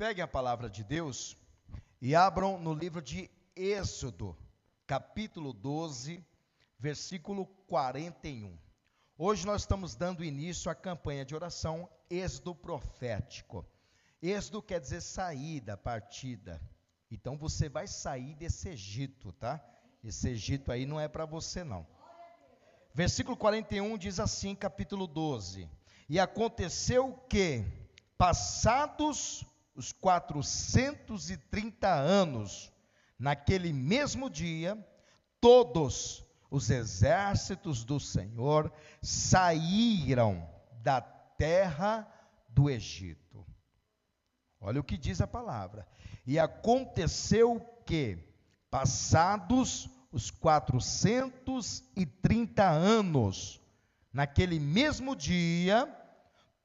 Peguem a palavra de Deus e abram no livro de Êxodo, capítulo 12, versículo 41. Hoje nós estamos dando início à campanha de oração Êxodo profético. Êxodo quer dizer saída, partida. Então você vai sair desse Egito, tá? Esse Egito aí não é para você não. Versículo 41 diz assim, capítulo 12. E aconteceu que, passados os 430 anos, naquele mesmo dia, todos os exércitos do Senhor saíram da terra do Egito. Olha o que diz a palavra. E aconteceu que, passados os 430 anos, naquele mesmo dia,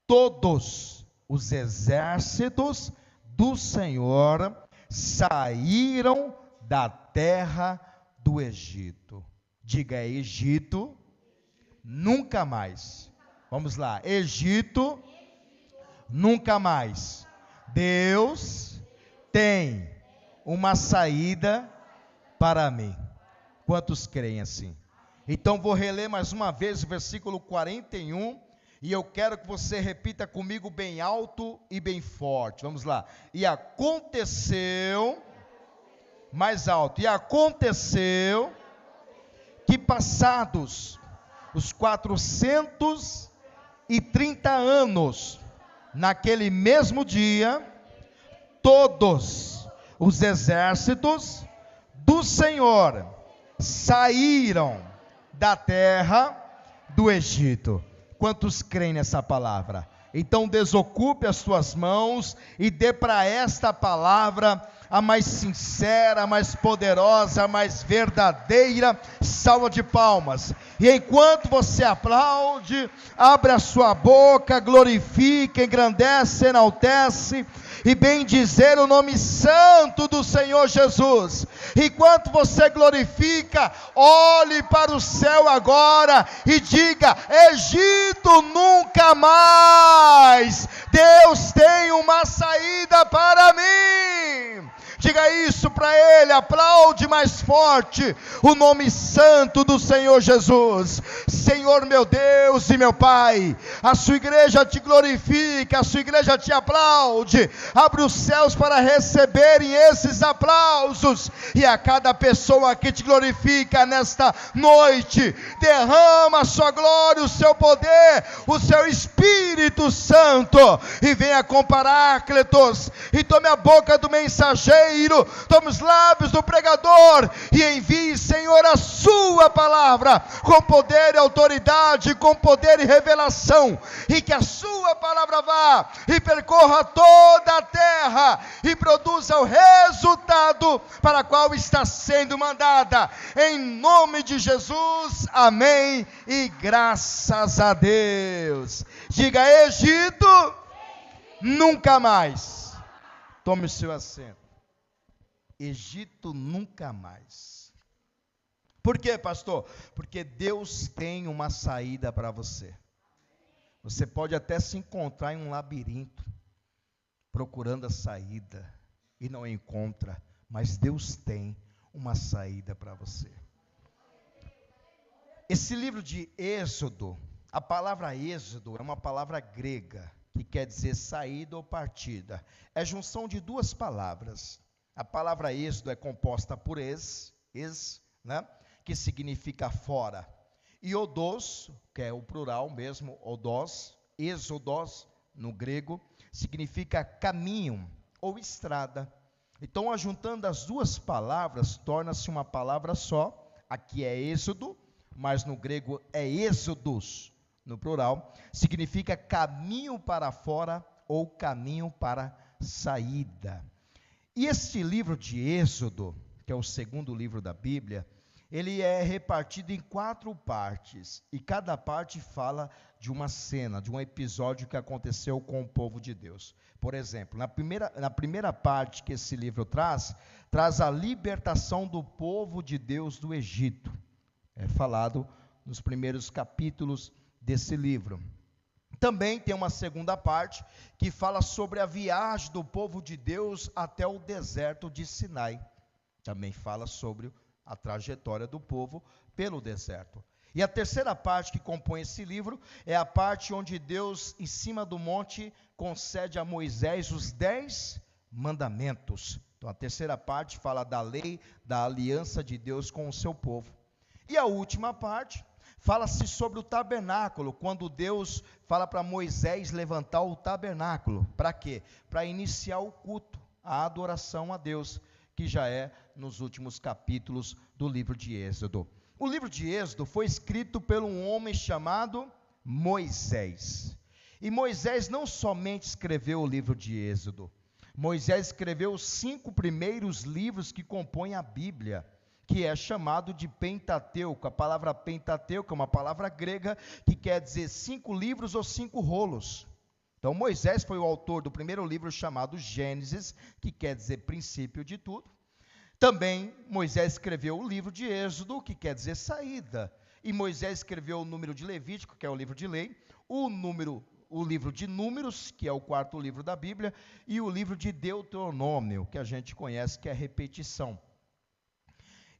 todos os exércitos do Senhor saíram da terra do Egito. Diga Egito, nunca mais. Vamos lá, Egito, nunca mais. Deus tem uma saída para mim. Quantos creem assim? Então vou reler mais uma vez o versículo 41 e eu quero que você repita comigo bem alto e bem forte. Vamos lá. E aconteceu, mais alto, e aconteceu que passados os 430 anos, naquele mesmo dia, todos os exércitos do Senhor saíram da terra do Egito. Quantos creem nessa palavra? Então desocupe as suas mãos e dê para esta palavra a mais sincera, a mais poderosa, a mais verdadeira salva de palmas. E enquanto você aplaude, abre a sua boca, glorifica, engrandece, enaltece e bendizer o nome santo do Senhor Jesus. Enquanto você glorifica, olhe para o céu agora e diga: Egito nunca mais. Deus tem uma saída para mim. Diga isso para Ele, aplaude mais forte o nome santo do Senhor Jesus. Senhor meu Deus e meu Pai, a sua igreja te glorifica, a sua igreja te aplaude. Abre os céus para receberem esses aplausos, e a cada pessoa que te glorifica nesta noite, derrama a sua glória, o seu poder, o seu Espírito Santo, e venha com Paráclitos, e tome a boca do mensageiro, tome os lábios do pregador, e envie, Senhor, a sua palavra, com poder e autoridade, com poder e revelação, e que a sua palavra vá, e percorra toda a terra, e produza o resultado para o qual está sendo mandada, em nome de Jesus, amém, e graças a Deus. Diga: Egito, nunca mais. Tome o seu assento. Egito nunca mais. Por quê, pastor? Porque Deus tem uma saída para você. Você pode até se encontrar em um labirinto, procurando a saída, e não encontra, mas Deus tem uma saída para você. Esse livro de Êxodo, a palavra Êxodo é uma palavra grega, que quer dizer saída ou partida. É junção de duas palavras. A palavra êxodo é composta por né, que significa fora, e odos, que é o plural mesmo, odos, êxodos, no grego, significa caminho ou estrada. Então, ajuntando as duas palavras, torna-se uma palavra só. Aqui é êxodo, mas no grego é êxodos, no plural, significa caminho para fora ou caminho para saída. E este livro de Êxodo, que é o segundo livro da Bíblia, ele é repartido em 4 partes, e cada parte fala de uma cena, de um episódio que aconteceu com o povo de Deus. Por exemplo, na primeira parte que esse livro traz a libertação do povo de Deus do Egito. É falado nos primeiros capítulos desse livro. Também tem uma segunda parte que fala sobre a viagem do povo de Deus até o deserto de Sinai. Também fala sobre a trajetória do povo pelo deserto. E a terceira parte que compõe esse livro é a parte onde Deus, em cima do monte, concede a Moisés os 10 mandamentos. Então a terceira parte fala da lei, da aliança de Deus com o seu povo. E a última parte fala-se sobre o tabernáculo, quando Deus fala para Moisés levantar o tabernáculo. Para quê? Para iniciar o culto, a adoração a Deus, que já é nos últimos capítulos do livro de Êxodo. O livro de Êxodo foi escrito por um homem chamado Moisés. E Moisés não somente escreveu o livro de Êxodo, Moisés escreveu os 5 primeiros livros que compõem a Bíblia, que é chamado de Pentateuco. A palavra Pentateuco é uma palavra grega que quer dizer 5 livros ou 5 rolos. Então Moisés foi o autor do primeiro livro chamado Gênesis, que quer dizer princípio de tudo. Também Moisés escreveu o livro de Êxodo, que quer dizer saída. E Moisés escreveu o número de Levítico, que é o livro de lei, o livro de Números, que é o 4º livro da Bíblia, e o livro de Deuteronômio, que a gente conhece, que é repetição.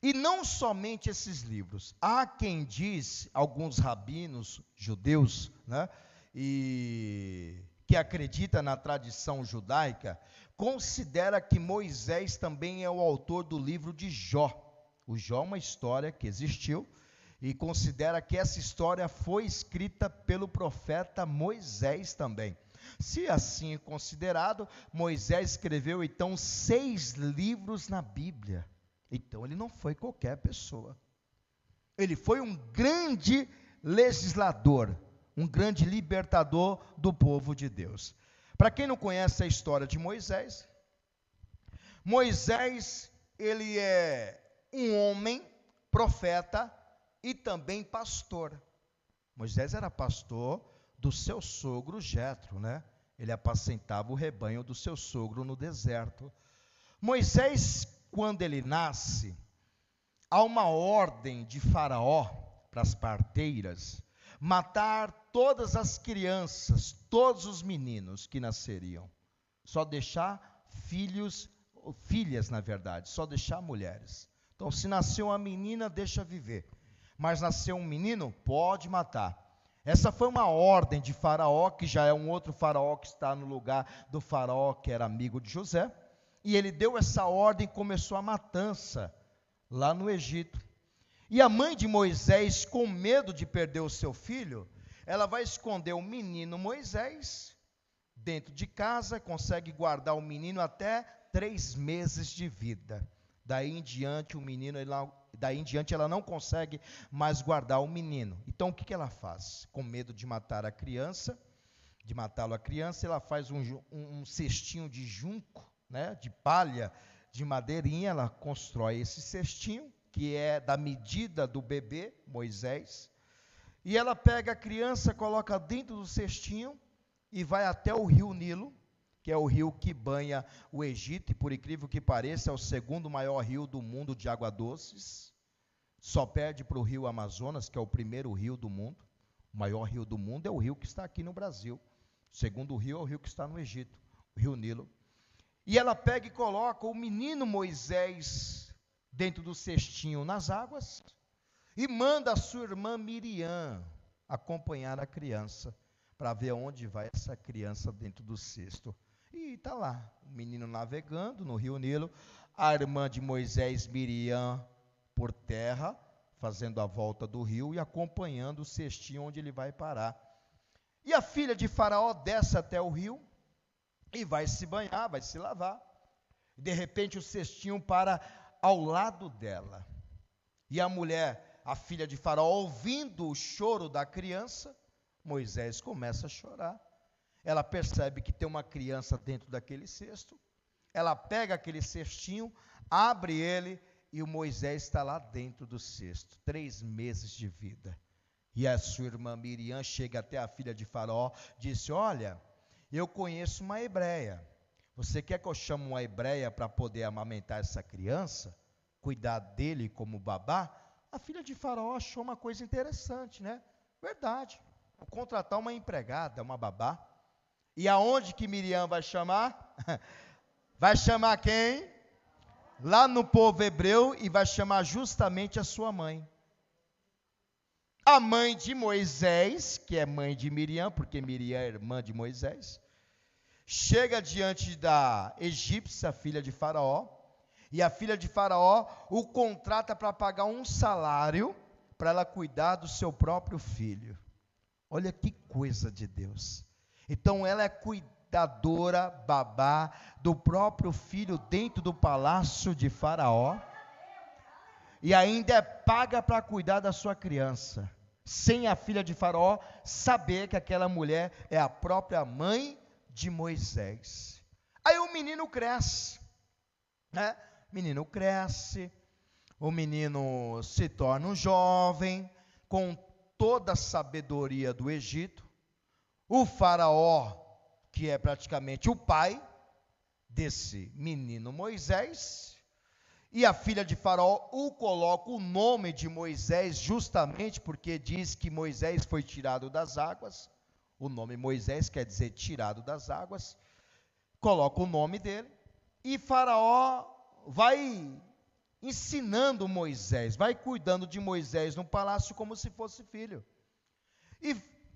E não somente esses livros. Há quem diz, alguns rabinos judeus, e que acredita na tradição judaica, considera que Moisés também é o autor do livro de Jó. O Jó é uma história que existiu, e considera que essa história foi escrita pelo profeta Moisés também. Se assim é considerado, Moisés escreveu então 6 livros na Bíblia. Então ele não foi qualquer pessoa. Ele foi um grande legislador, um grande libertador do povo de Deus. Para quem não conhece a história de Moisés, Moisés, ele é um homem, profeta e também pastor. Moisés era pastor do seu sogro Jetro, Ele apacentava o rebanho do seu sogro no deserto. Moisés, quando ele nasce, há uma ordem de Faraó para as parteiras matar todas as crianças, todos os meninos que nasceriam, só deixar filhas na verdade, só deixar mulheres. Então se nasceu uma menina, deixa viver, mas nasceu um menino, pode matar. Essa foi uma ordem de Faraó, que já é um outro Faraó que está no lugar do Faraó que era amigo de José, e ele deu essa ordem e começou a matança lá no Egito. E a mãe de Moisés, com medo de perder o seu filho, ela vai esconder o menino Moisés dentro de casa, consegue guardar o menino até 3 meses de vida. Daí em diante ela não consegue mais guardar o menino. Então o que ela faz? Com medo de matar a criança, ela faz um cestinho de junco, de palha, de madeirinha, ela constrói esse cestinho, que é da medida do bebê, Moisés, e ela pega a criança, coloca dentro do cestinho e vai até o rio Nilo, que é o rio que banha o Egito, e por incrível que pareça, é o 2º maior rio do mundo de água doces, só perde para o rio Amazonas, que é o primeiro rio do mundo. O maior rio do mundo é o rio que está aqui no Brasil. O segundo rio é o rio que está no Egito, o rio Nilo. E ela pega e coloca o menino Moisés dentro do cestinho nas águas, e manda a sua irmã Miriam acompanhar a criança, para ver onde vai essa criança dentro do cesto. E está lá, o menino navegando no rio Nilo, a irmã de Moisés, Miriam, por terra, fazendo a volta do rio e acompanhando o cestinho onde ele vai parar. E a filha de Faraó desce até o rio, e vai se banhar, vai se lavar. De repente o cestinho para ao lado dela. E a mulher, a filha de Faraó, ouvindo o choro da criança, Moisés começa a chorar. Ela percebe que tem uma criança dentro daquele cesto. Ela pega aquele cestinho, abre ele, e o Moisés está lá dentro do cesto, 3 meses de vida. E a sua irmã Miriam chega até a filha de Faraó, disse: olha, eu conheço uma hebreia. Você quer que eu chame uma hebreia para poder amamentar essa criança? Cuidar dele como babá? A filha de Faraó achou uma coisa interessante, Verdade. Vou contratar uma empregada, uma babá. E aonde que Miriam vai chamar? Vai chamar quem? Lá no povo hebreu, e vai chamar justamente a sua mãe. A mãe de Moisés, que é mãe de Miriam, porque Miriam é irmã de Moisés, chega diante da egípcia, filha de Faraó, e a filha de Faraó o contrata para pagar um salário para ela cuidar do seu próprio filho. Olha que coisa de Deus. Então ela é cuidadora, babá, do próprio filho dentro do palácio de Faraó, e ainda é paga para cuidar da sua criança, sem a filha de Faraó saber que aquela mulher é a própria mãe de Moisés. Aí o menino cresce, né? O menino cresce, o menino se torna um jovem, com toda a sabedoria do Egito. O Faraó, que é praticamente o pai desse menino Moisés, e a filha de Faraó o coloca o nome de Moisés, justamente porque diz que Moisés foi tirado das águas. O nome Moisés quer dizer tirado das águas. Coloca o nome dele, e Faraó vai ensinando Moisés, vai cuidando de Moisés no palácio como se fosse filho. E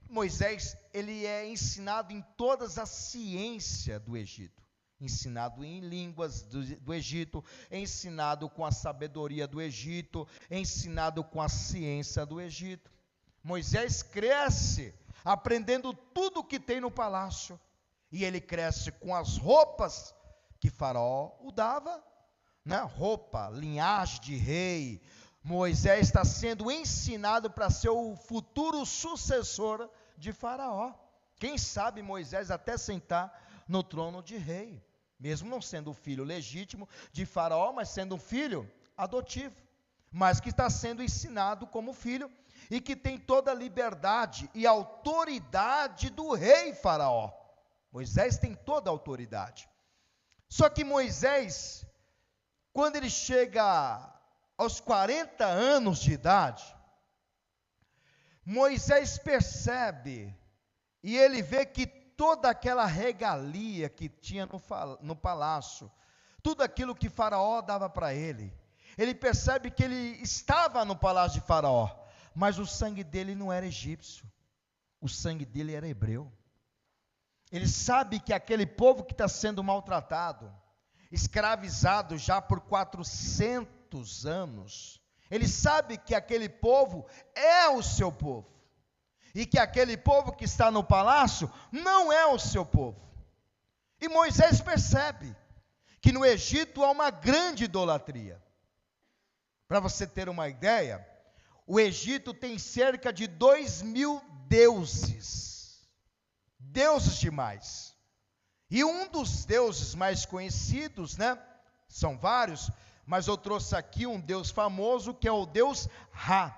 Moisés, ele é ensinado em todas as ciências do Egito, ensinado em línguas do Egito, ensinado com a sabedoria do Egito, ensinado com a ciência do Egito. Moisés cresce aprendendo tudo o que tem no palácio, e ele cresce com as roupas que Faraó o dava, né? Roupa, linhagem de rei. Moisés está sendo ensinado para ser o futuro sucessor de Faraó. Quem sabe Moisés até sentar no trono de rei, mesmo não sendo o filho legítimo de Faraó, mas sendo um filho adotivo, mas que está sendo ensinado como filho, e que tem toda a liberdade e autoridade do rei Faraó. Moisés tem toda a autoridade. Só que Moisés, quando ele chega aos 40 anos de idade, Moisés percebe, e ele vê que toda aquela regalia que tinha no palácio, tudo aquilo que Faraó dava para ele percebe que ele estava no palácio de Faraó, mas o sangue dele não era egípcio, o sangue dele era hebreu. Ele sabe que aquele povo que está sendo maltratado, escravizado já por 400 anos, ele sabe que aquele povo é o seu povo, e que aquele povo que está no palácio não é o seu povo. E Moisés percebe que no Egito há uma grande idolatria. Para você ter uma ideia, o Egito tem cerca de 2.000 deuses, deuses demais. E um dos deuses mais conhecidos, né? São vários, mas eu trouxe aqui um deus famoso, que é o deus Ra,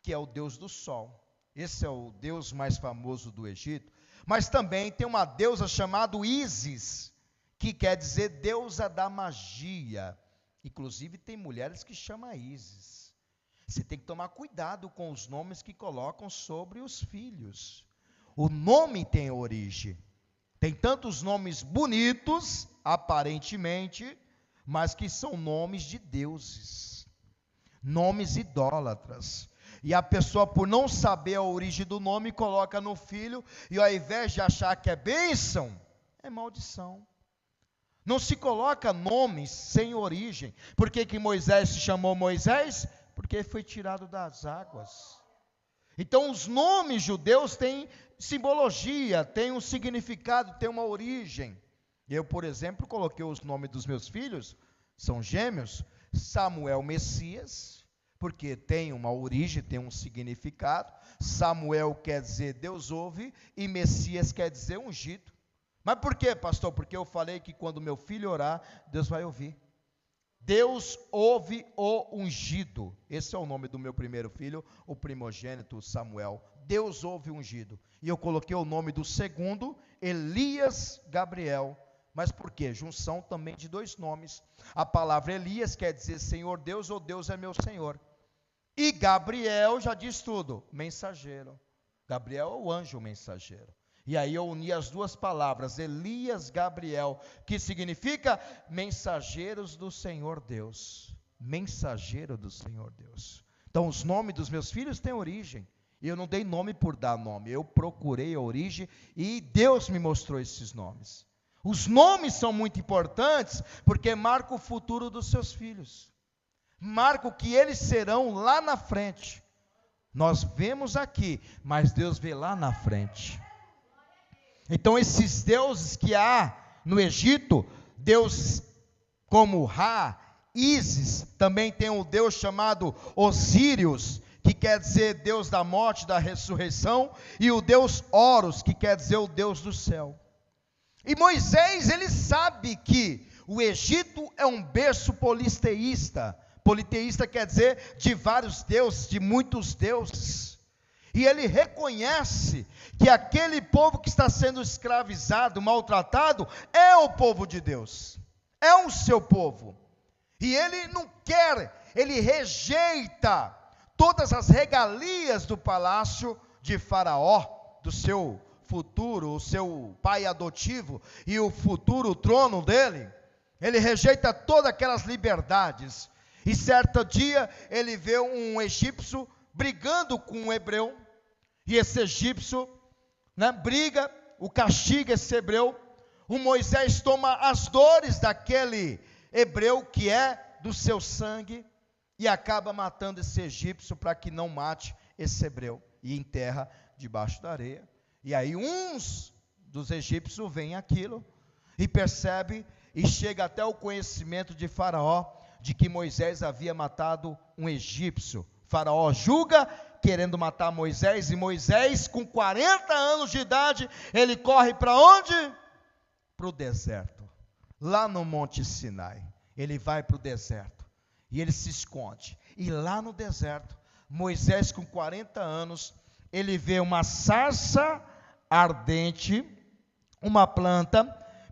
que é o deus do sol. Esse é o deus mais famoso do Egito. Mas também tem uma deusa chamada Ísis, que quer dizer deusa da magia. Inclusive tem mulheres que chamam Ísis. Você tem que tomar cuidado com os nomes que colocam sobre os filhos. O nome tem origem. Tem tantos nomes bonitos, aparentemente, mas que são nomes de deuses, nomes idólatras. E a pessoa, por não saber a origem do nome, coloca no filho, e ao invés de achar que é bênção, é maldição. Não se coloca nomes sem origem. Por que Moisés se chamou Moisés? Porque foi tirado das águas. Então os nomes judeus têm simbologia, têm um significado, têm uma origem. Eu, por exemplo, coloquei os nomes dos meus filhos, são gêmeos, Samuel Messias, porque tem uma origem, tem um significado. Samuel quer dizer Deus ouve, e Messias quer dizer ungido. Mas por quê, pastor? Porque eu falei que quando meu filho orar, Deus vai ouvir. Deus ouve o ungido. Esse é o nome do meu primeiro filho, o primogênito Samuel. Deus ouve o ungido. E eu coloquei o nome do segundo, Elias Gabriel. Mas por quê? Junção também de dois nomes. A palavra Elias quer dizer Senhor Deus, ou Deus é meu Senhor. E Gabriel já diz tudo, mensageiro. Gabriel é o anjo mensageiro. E aí eu uni as duas palavras, Elias, Gabriel, que significa mensageiros do Senhor Deus. Mensageiro do Senhor Deus. Então os nomes dos meus filhos têm origem. E eu não dei nome por dar nome, eu procurei a origem e Deus me mostrou esses nomes. Os nomes são muito importantes porque marcam o futuro dos seus filhos. Marcam o que eles serão lá na frente. Nós vemos aqui, mas Deus vê lá na frente. Então esses deuses que há no Egito, Deus como Ra, Ísis, também tem um Deus chamado Osírios, que quer dizer Deus da morte, da ressurreição, e o Deus Horus, que quer dizer o Deus do céu. E Moisés, ele sabe que o Egito é um berço politeísta. Politeísta quer dizer de vários deuses, de muitos deuses. E ele reconhece que aquele povo que está sendo escravizado, maltratado, é o povo de Deus. É o seu povo. E ele não quer, ele rejeita todas as regalias do palácio de Faraó, do seu futuro, o seu pai adotivo e o futuro trono dele. Ele rejeita todas aquelas liberdades. E certo dia ele vê um egípcio brigando com um hebreu. E esse egípcio, briga, o castiga esse hebreu. O Moisés toma as dores daquele hebreu que é do seu sangue e acaba matando esse egípcio para que não mate esse hebreu e enterra debaixo da areia. E aí uns dos egípcios veem aquilo e percebe e chega até o conhecimento de Faraó de que Moisés havia matado um egípcio. Faraó julga querendo matar Moisés, e Moisés com 40 anos de idade, ele corre para onde? Para o deserto, lá no Monte Sinai. Ele vai para o deserto e ele se esconde. E lá no deserto, Moisés com 40 anos, ele vê uma sarça ardente, uma planta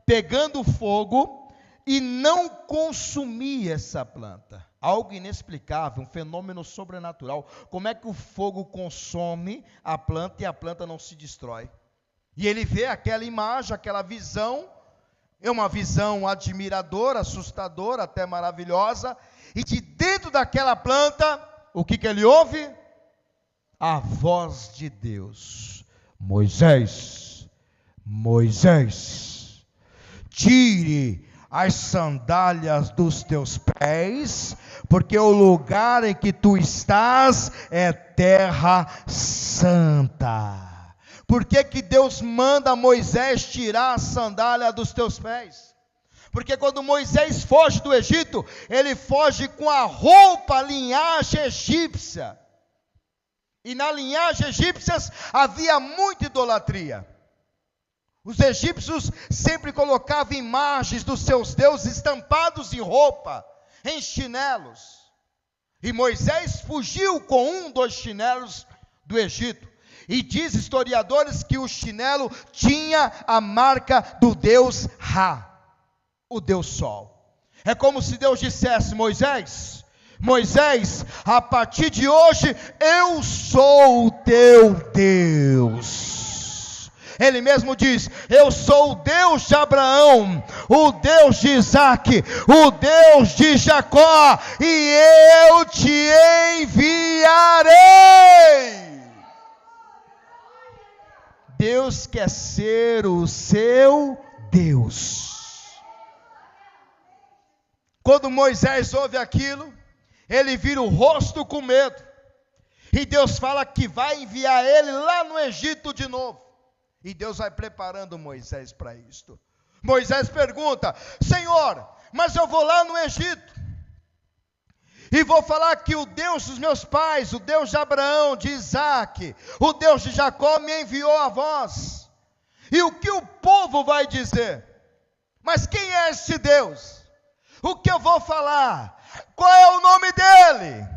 pegando fogo e não consumir essa planta. Algo inexplicável, um fenômeno sobrenatural. Como é que o fogo consome a planta e a planta não se destrói? E ele vê aquela imagem, aquela visão, é uma visão admiradora, assustadora, até maravilhosa, e de dentro daquela planta, o que ele ouve? A voz de Deus. Moisés, Moisés, tire as sandálias dos teus pés, porque o lugar em que tu estás é terra santa. Por que Deus manda Moisés tirar a sandália dos teus pés? Porque quando Moisés foge do Egito, ele foge com a roupa, a linhagem egípcia. E na linhagem egípcia havia muita idolatria. Os egípcios sempre colocavam imagens dos seus deuses estampados em roupa, em chinelos. E Moisés fugiu com um dos chinelos do Egito. E diz historiadores que o chinelo tinha a marca do Deus Ra, o Deus Sol. É como se Deus dissesse: Moisés, Moisés, a partir de hoje eu sou o teu Deus. Ele mesmo diz: eu sou o Deus de Abraão, o Deus de Isaac, o Deus de Jacó, e eu te enviarei. Deus quer ser o seu Deus. Quando Moisés ouve aquilo, ele vira o rosto com medo. E Deus fala que vai enviar ele lá no Egito de novo. E Deus vai preparando Moisés para isto. Moisés pergunta: Senhor, mas eu vou lá no Egito e vou falar que o Deus dos meus pais, o Deus de Abraão, de Isaac, o Deus de Jacó me enviou a vós. E o que o povo vai dizer? Mas quem é esse Deus? O que eu vou falar? Qual é o nome dele?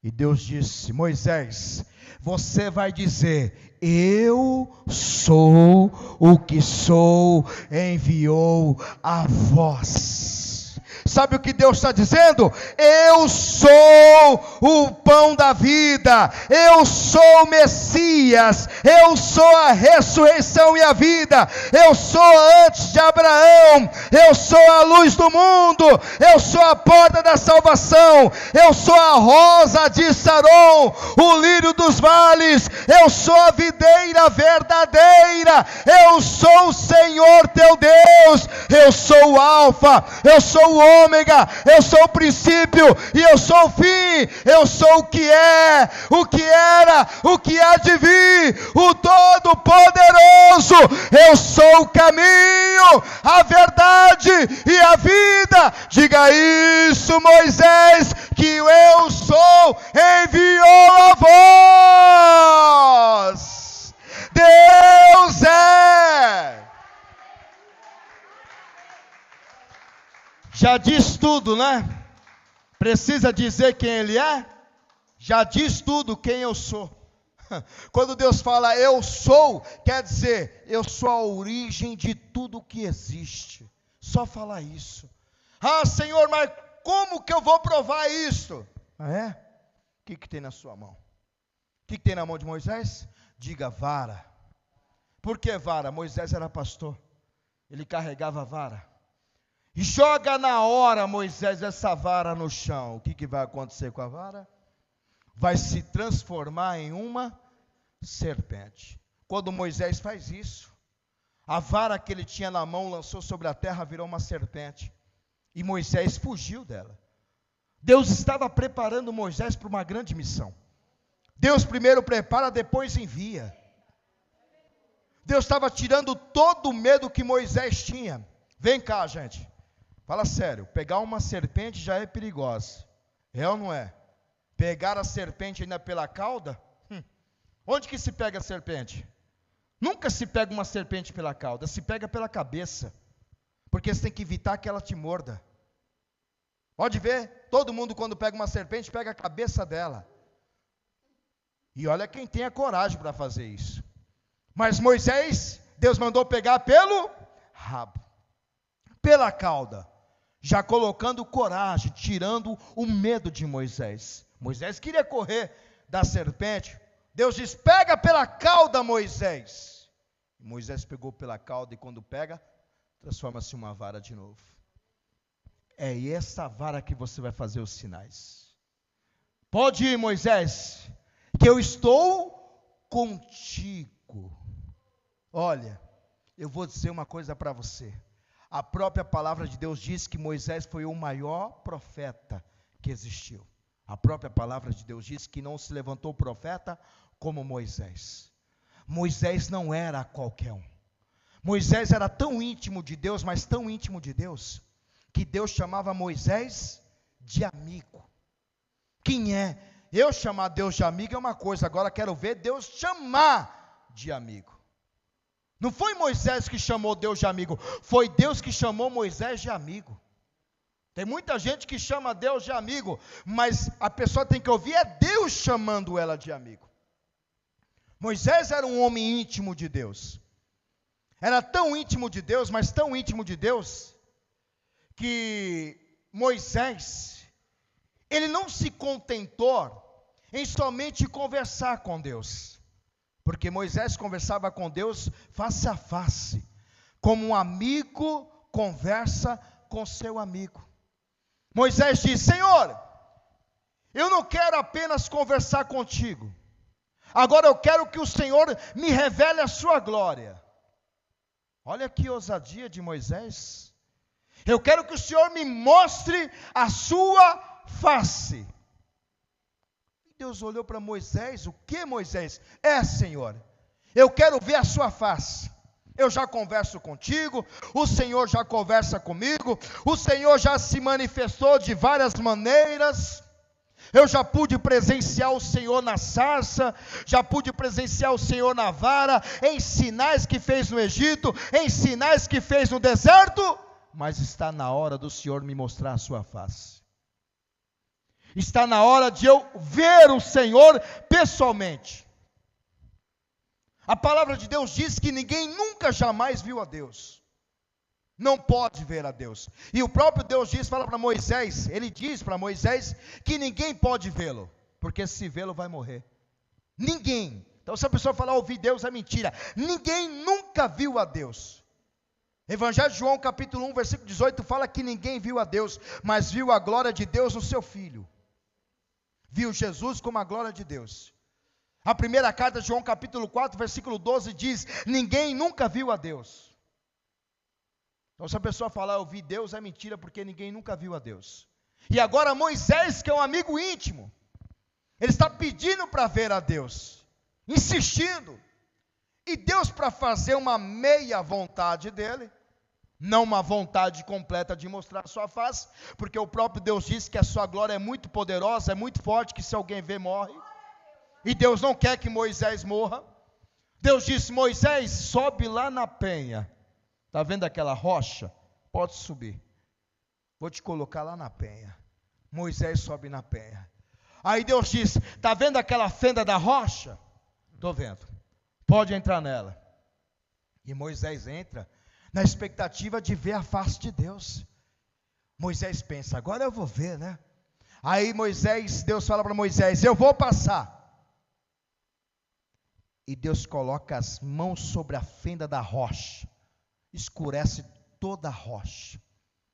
E Deus disse: Moisés, você vai dizer: eu sou o que sou, enviou a vós. Sabe o que Deus está dizendo? Eu sou o pão da vida, eu sou o Messias, eu sou a ressurreição e a vida, eu sou antes de Abraão, eu sou a luz do mundo, eu sou a porta da salvação, eu sou a rosa de Saron, o lírio dos vales, eu sou a videira verdadeira, eu sou o Senhor teu Deus, eu sou o Alfa, eu sou o Ômega, eu sou o princípio e eu sou o fim, eu sou o que é, o que era, o que há de vir, o Todo-Poderoso, eu sou o caminho, a verdade e a vida. Diga isso, Moisés, que eu sou, enviou a voz. Deus é. Já diz tudo, né? Precisa dizer quem Ele é? Já diz tudo quem eu sou. Quando Deus fala eu sou, quer dizer, eu sou a origem de tudo que existe. Só falar isso. Ah, Senhor, mas como que eu vou provar isso? Ah, é? O que tem na sua mão? O que tem na mão de Moisés? Diga vara. Por que vara? Moisés era pastor. Ele carregava a vara. E joga na hora, Moisés, essa vara no chão. O que vai acontecer com a vara? Vai se transformar em uma serpente. Quando Moisés faz isso, a vara que ele tinha na mão lançou sobre a terra, virou uma serpente. E Moisés fugiu dela. Deus estava preparando Moisés para uma grande missão. Deus primeiro prepara, depois envia. Deus estava tirando todo o medo que Moisés tinha. Vem cá, gente. Fala sério, pegar uma serpente já é perigosa. É ou não é? Pegar a serpente ainda pela cauda? Onde que se pega a serpente? Nunca se pega uma serpente pela cauda, se pega pela cabeça. Porque você tem que evitar que ela te morda. Pode ver, todo mundo quando pega uma serpente, pega a cabeça dela. E olha quem tem a coragem para fazer isso. Mas Moisés, Deus mandou pegar pelo rabo, pela cauda. Já colocando coragem, tirando o medo de Moisés. Moisés queria correr da serpente. Deus diz, pega pela cauda, Moisés. Moisés pegou pela cauda e quando pega, transforma-se em uma vara de novo. É essa vara que você vai fazer os sinais. Pode ir, Moisés, que eu estou contigo. Olha, eu vou dizer uma coisa para você. A própria palavra de Deus diz que Moisés foi o maior profeta que existiu. A própria palavra de Deus diz que não se levantou profeta como Moisés. Moisés não era qualquer um. Moisés era tão íntimo de Deus, mas tão íntimo de Deus, que Deus chamava Moisés de amigo. Quem é? Eu chamar Deus de amigo é uma coisa, agora quero ver Deus chamar de amigo. Não foi Moisés que chamou Deus de amigo, foi Deus que chamou Moisés de amigo. Tem muita gente que chama Deus de amigo, mas a pessoa tem que ouvir, é Deus chamando ela de amigo. Moisés era um homem íntimo de Deus. Era tão íntimo de Deus, mas tão íntimo de Deus, que Moisés, ele não se contentou em somente conversar com Deus. Porque Moisés conversava com Deus face a face, como um amigo conversa com seu amigo. Moisés diz, Senhor, eu não quero apenas conversar contigo, agora eu quero que o Senhor me revele a sua glória. Olha que ousadia de Moisés. Eu quero que o Senhor me mostre a sua face. Deus olhou para Moisés, o que Moisés? Senhor, eu quero ver a sua face. Eu já converso contigo, o Senhor já conversa comigo, o Senhor já se manifestou de várias maneiras. Eu já pude presenciar o Senhor na sarça, já pude presenciar o Senhor na vara, em sinais que fez no Egito, em sinais que fez no deserto, mas está na hora do Senhor me mostrar a sua face. Está na hora de eu ver o Senhor pessoalmente. A palavra de Deus diz que ninguém nunca jamais viu a Deus. não pode ver a Deus. E o próprio Deus fala para Moisés, ele diz para Moisés que ninguém pode vê-lo, porque se vê-lo vai morrer. Ninguém. Então se a pessoa falar ouvir Deus é mentira. Ninguém nunca viu a Deus. Evangelho de João capítulo 1 versículo 18 fala que ninguém viu a Deus, mas viu a glória de Deus no seu Filho. Viu Jesus como a glória de Deus. A primeira carta de João capítulo 4 versículo 12 diz, ninguém nunca viu a Deus. Então se a pessoa falar eu vi Deus é mentira, porque ninguém nunca viu a Deus. E agora Moisés, que é um amigo íntimo, ele está pedindo para ver a Deus, insistindo. E Deus, para fazer uma meia vontade dele, não uma vontade completa de mostrar a sua face, porque o próprio Deus disse que a sua glória é muito poderosa, é muito forte, que se alguém vê morre. E Deus não quer que Moisés morra. Deus disse, Moisés, sobe lá na penha. Está vendo aquela rocha? Pode subir. Vou te colocar lá na penha. Moisés sobe na penha. Aí Deus disse, está vendo aquela fenda da rocha? Estou vendo. Pode entrar nela. E Moisés entra na expectativa de ver a face de Deus. Moisés pensa, agora eu vou ver, né? Aí Deus fala para Moisés, eu vou passar. E Deus coloca as mãos sobre a fenda da rocha, escurece toda a rocha.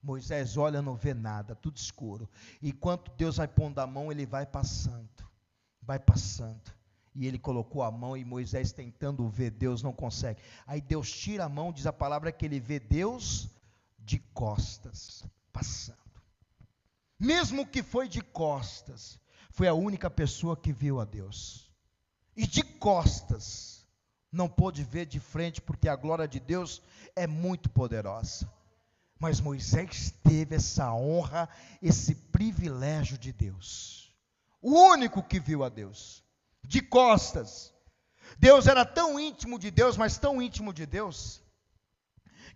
Moisés olha, não vê nada, tudo escuro. Enquanto Deus vai pondo a mão, ele vai passando. E ele colocou a mão e Moisés tentando ver Deus, não consegue. Aí Deus tira a mão, diz a palavra que ele vê Deus de costas, passando. Mesmo que foi de costas, foi a única pessoa que viu a Deus. E de costas, não pôde ver de frente, porque a glória de Deus é muito poderosa. Mas Moisés teve essa honra, esse privilégio de Deus. O único que viu a Deus. De costas. Deus era tão íntimo de Deus, mas tão íntimo de Deus,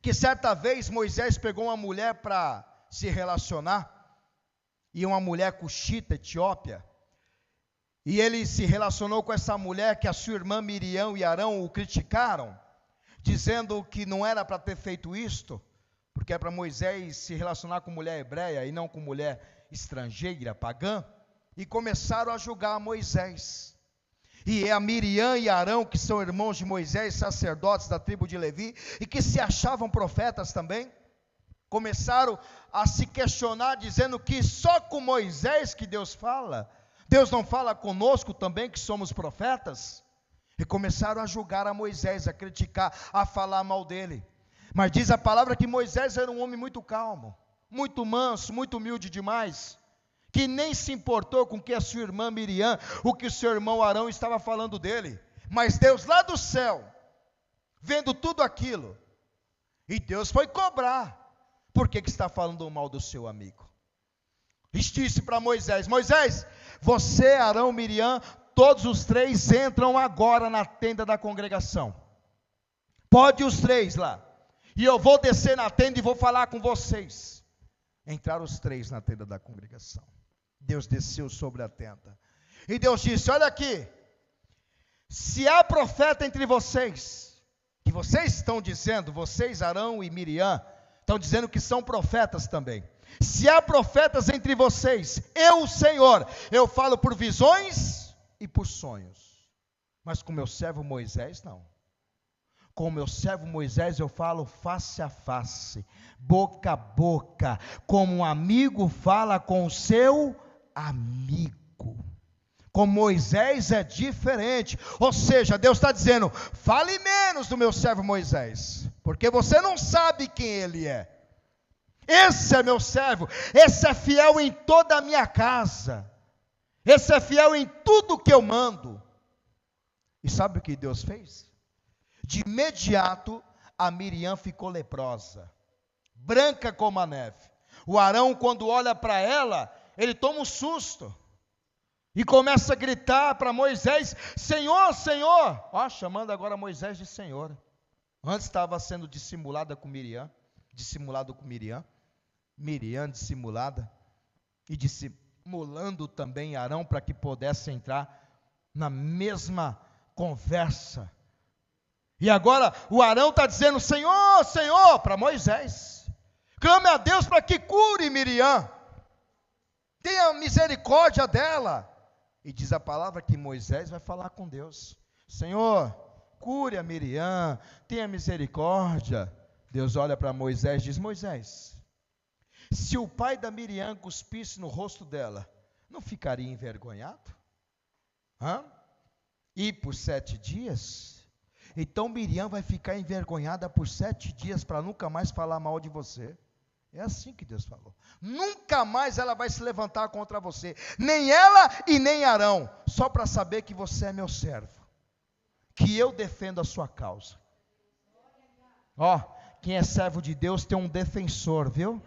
que certa vez Moisés pegou uma mulher para se relacionar, e uma mulher cuxita, etíope, e ele se relacionou com essa mulher que a sua irmã Miriam e Arão o criticaram, dizendo que não era para ter feito isto, porque é para Moisés se relacionar com mulher hebreia e não com mulher estrangeira, pagã, e começaram a julgar Moisés. E a Miriam e Arão, que são irmãos de Moisés, sacerdotes da tribo de Levi, e que se achavam profetas também, começaram a se questionar, dizendo que só com Moisés que Deus fala, Deus não fala conosco também, que somos profetas? E começaram a julgar a Moisés, a criticar, a falar mal dele. Mas diz a palavra que Moisés era um homem muito calmo, muito manso, muito humilde demais, que nem se importou com o que a sua irmã Miriam, o que o seu irmão Arão estava falando dele. Mas Deus lá do céu, vendo tudo aquilo, e Deus foi cobrar, por que está falando mal do seu amigo? E disse para Moisés, Moisés, você, Arão, Miriam, todos os três entram agora na tenda da congregação. Pode os três lá, e eu vou descer na tenda e vou falar com vocês. Entraram os três na tenda da congregação. Deus desceu sobre a tenda. E Deus disse, olha aqui, se há profeta entre vocês, que vocês estão dizendo, vocês, Arão e Miriam, estão dizendo que são profetas também. Se há profetas entre vocês, eu, o Senhor, eu falo por visões e por sonhos. Mas com meu servo Moisés, não. Com o meu servo Moisés eu falo face a face, boca a boca, como um amigo fala com o seu amigo. Com Moisés é diferente, ou seja, Deus está dizendo, fale menos do meu servo Moisés, porque você não sabe quem ele é. Esse é meu servo, esse é fiel em toda a minha casa, esse é fiel em tudo que eu mando. E sabe o que Deus fez? De imediato, a Miriam ficou leprosa, branca como a neve. O Arão, quando olha para ela, ele toma um susto, e começa a gritar para Moisés, Senhor, Senhor, chamando agora Moisés de Senhor. Antes estava sendo dissimulado com Miriam, Miriam dissimulada, e dissimulando também Arão, para que pudesse entrar na mesma conversa. E agora o Arão está dizendo, Senhor, Senhor, para Moisés. Clame a Deus para que cure Miriam. Tenha misericórdia dela. E diz a palavra que Moisés vai falar com Deus. Senhor, cure a Miriam, tenha misericórdia. Deus olha para Moisés e diz: Moisés, se o pai da Miriam cuspisse no rosto dela, não ficaria envergonhado? E por 7 dias? Então Miriam vai ficar envergonhada por 7 dias para nunca mais falar mal de você. É assim que Deus falou. Nunca mais ela vai se levantar contra você. Nem ela e nem Arão. Só para saber que você é meu servo. Que eu defendo a sua causa. Quem é servo de Deus tem um defensor, viu?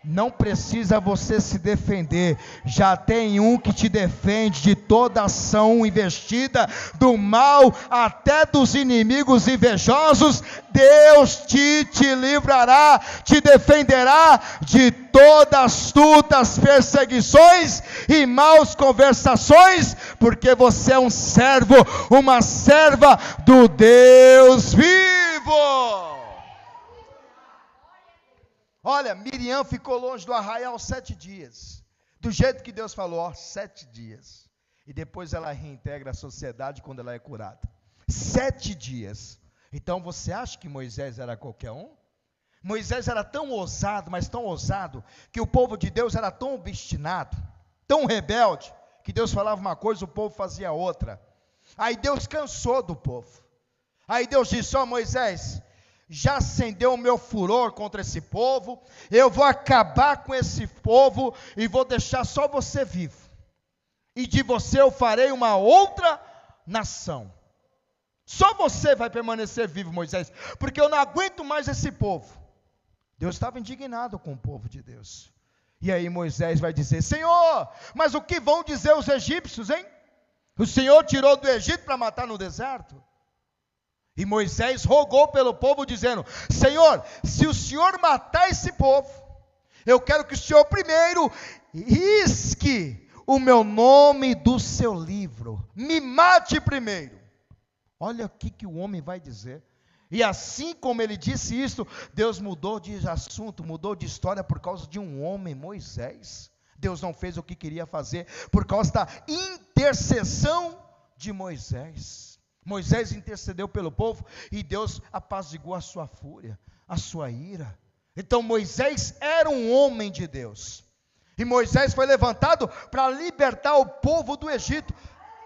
Não precisa você se defender, já tem um que te defende de toda ação investida, do mal até dos inimigos invejosos. Deus te livrará, te defenderá de todas as perseguições e maus conversações, porque você é um servo, uma serva do Deus vivo. Olha, Miriam ficou longe do arraial 7 dias, do jeito que Deus falou, 7 dias, e depois ela reintegra a sociedade quando ela é curada, 7 dias, então você acha que Moisés era qualquer um? Moisés era tão ousado, mas tão ousado, que o povo de Deus era tão obstinado, tão rebelde, que Deus falava uma coisa, o povo fazia outra, aí Deus cansou do povo, aí Deus disse: Moisés, já acendeu o meu furor contra esse povo, eu vou acabar com esse povo, e vou deixar só você vivo, e de você eu farei uma outra nação, só você vai permanecer vivo, Moisés, porque eu não aguento mais esse povo. Deus estava indignado com o povo de Deus, e aí Moisés vai dizer: Senhor, mas o que vão dizer os egípcios, hein? O Senhor tirou do Egito para matar no deserto? E Moisés rogou pelo povo, dizendo: Senhor, se o Senhor matar esse povo, eu quero que o Senhor primeiro risque o meu nome do seu livro, me mate primeiro. Olha o que o homem vai dizer. E assim como ele disse isso, Deus mudou de assunto, mudou de história por causa de um homem, Moisés. Deus não fez o que queria fazer por causa da intercessão de Moisés. Moisés intercedeu pelo povo e Deus apaziguou a sua fúria, a sua ira. Então Moisés era um homem de Deus, e Moisés foi levantado para libertar o povo do Egito.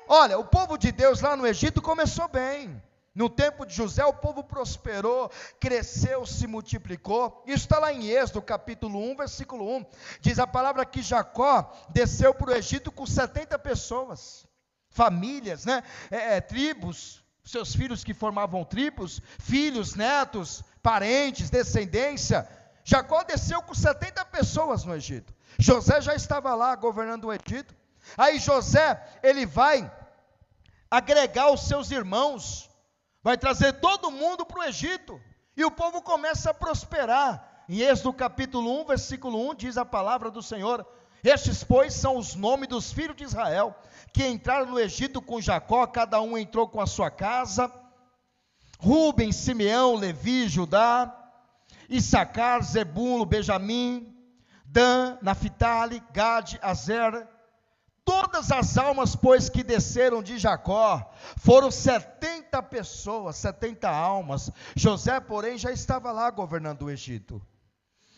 Olha, o povo de Deus lá no Egito começou bem. No tempo de José o povo prosperou, cresceu, se multiplicou. Isso está lá em Êxodo capítulo 1, versículo 1. Diz a palavra que Jacó desceu para o Egito com 70 pessoas. Famílias, tribos, seus filhos que formavam tribos, filhos, netos, parentes, descendência. Jacó desceu com 70 pessoas no Egito. José já estava lá governando o Egito. Aí José, ele vai agregar os seus irmãos, vai trazer todo mundo para o Egito, e o povo começa a prosperar. Em Êxodo capítulo 1, versículo 1, diz a palavra do Senhor: Estes, pois, são os nomes dos filhos de Israel, que entraram no Egito com Jacó, cada um entrou com a sua casa: Rúben, Simeão, Levi, Judá, Issacar, Zebulo, Benjamim, Dan, Naphtali, Gade, Azer. Todas as almas, pois, que desceram de Jacó, foram 70 pessoas, 70 almas. José, porém, já estava lá governando o Egito.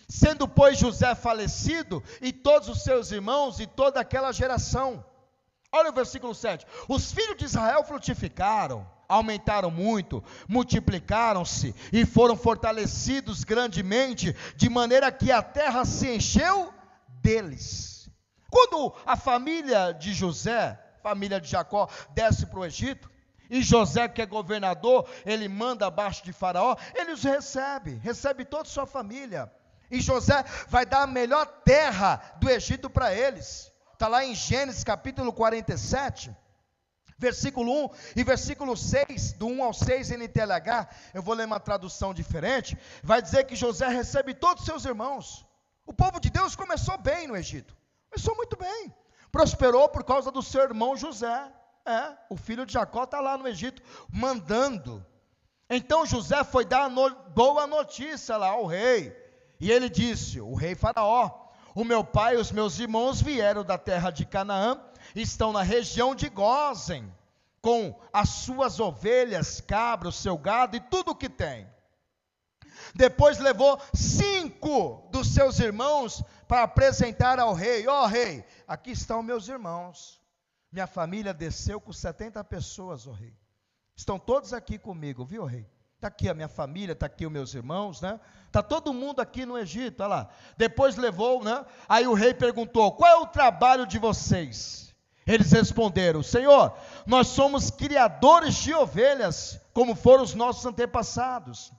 Sendo, pois, José falecido, e todos os seus irmãos, e toda aquela geração. Olha o versículo 7. Os filhos de Israel frutificaram, aumentaram muito, multiplicaram-se, e foram fortalecidos grandemente, de maneira que a terra se encheu deles. Quando a família de José, família de Jacó, desce para o Egito, e José, que é governador, ele manda abaixo de Faraó, ele os recebe toda a sua família. E José vai dar a melhor terra do Egito para eles. Está lá em Gênesis capítulo 47, versículo 1 e versículo 6, do 1 ao 6 NTLH, eu vou ler uma tradução diferente, vai dizer que José recebe todos os seus irmãos. O povo de Deus começou bem no Egito, começou muito bem, prosperou por causa do seu irmão José, o filho de Jacó está lá no Egito, mandando. Então José foi dar boa notícia lá ao rei, E ele disse, o rei Faraó: o meu pai e os meus irmãos vieram da terra de Canaã, estão na região de Gósen, com as suas ovelhas, cabras, seu gado e tudo o que tem. Depois levou 5 dos seus irmãos para apresentar ao rei. Ó rei, aqui estão meus irmãos. Minha família desceu com 70 pessoas, ó rei. Estão todos aqui comigo, viu, rei? Está aqui a minha família, está aqui os meus irmãos, né? Está todo mundo aqui no Egito, olha lá. Depois levou, né? Aí o rei perguntou: qual é o trabalho de vocês? Eles responderam: Senhor, nós somos criadores de ovelhas, como foram os nossos antepassados.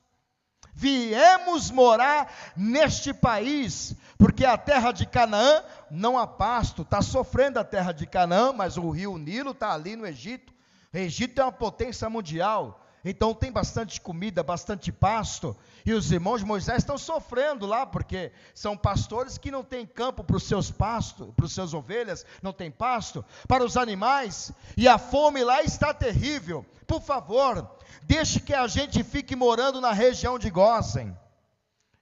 Viemos morar neste país, porque a terra de Canaã não há pasto. Está sofrendo a terra de Canaã, mas o rio Nilo está ali no Egito. O Egito é uma potência mundial, então tem bastante comida, bastante pasto, e os irmãos de Moisés estão sofrendo lá, porque são pastores que não têm campo para os seus pastos, para os seus ovelhas, não tem pasto, para os animais, e a fome lá está terrível. Por favor, deixe que a gente fique morando na região de Gósen.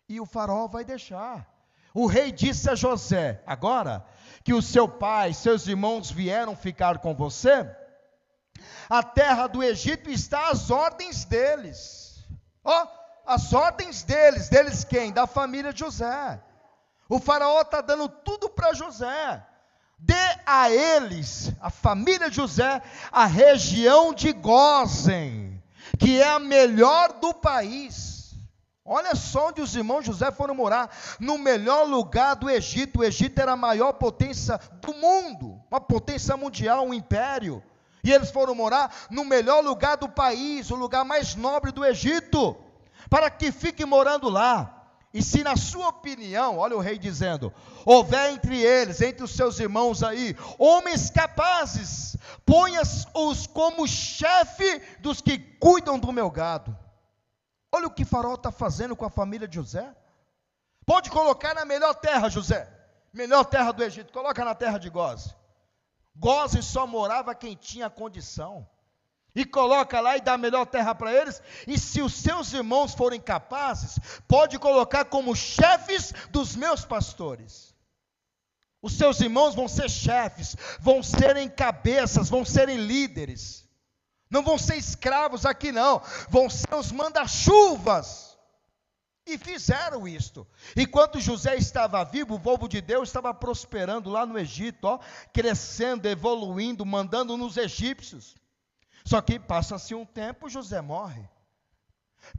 E o faraó vai deixar. O rei disse a José: agora que o seu pai, seus irmãos vieram ficar com você, a terra do Egito está às ordens deles. Ó, as ordens deles. Deles quem? Da família de José. O faraó está dando tudo para José. Dê a eles, a família de José, a região de Gósen, que é a melhor do país. Olha só onde os irmãos de José foram morar, no melhor lugar do Egito. O Egito era a maior potência do mundo, uma potência mundial, um império. E eles foram morar no melhor lugar do país, o lugar mais nobre do Egito, para que fiquem morando lá. E se na sua opinião, olha o rei dizendo, houver entre eles, entre os seus irmãos aí, homens capazes, ponha-os como chefe dos que cuidam do meu gado. Olha o que Faraó está fazendo com a família de José. Pode colocar na melhor terra, José, melhor terra do Egito, coloca na terra de Gósen. Gósen só morava quem tinha condição. E coloca lá e dá a melhor terra para eles. E se os seus irmãos forem capazes, pode colocar como chefes dos meus pastores. Os seus irmãos vão ser chefes, vão serem cabeças, vão serem líderes. Não vão ser escravos aqui não, vão ser os manda-chuvas. E fizeram isto. Enquanto José estava vivo, o povo de Deus estava prosperando lá no Egito, ó, crescendo, evoluindo, mandando nos egípcios. Só que passa-se um tempo, José morre.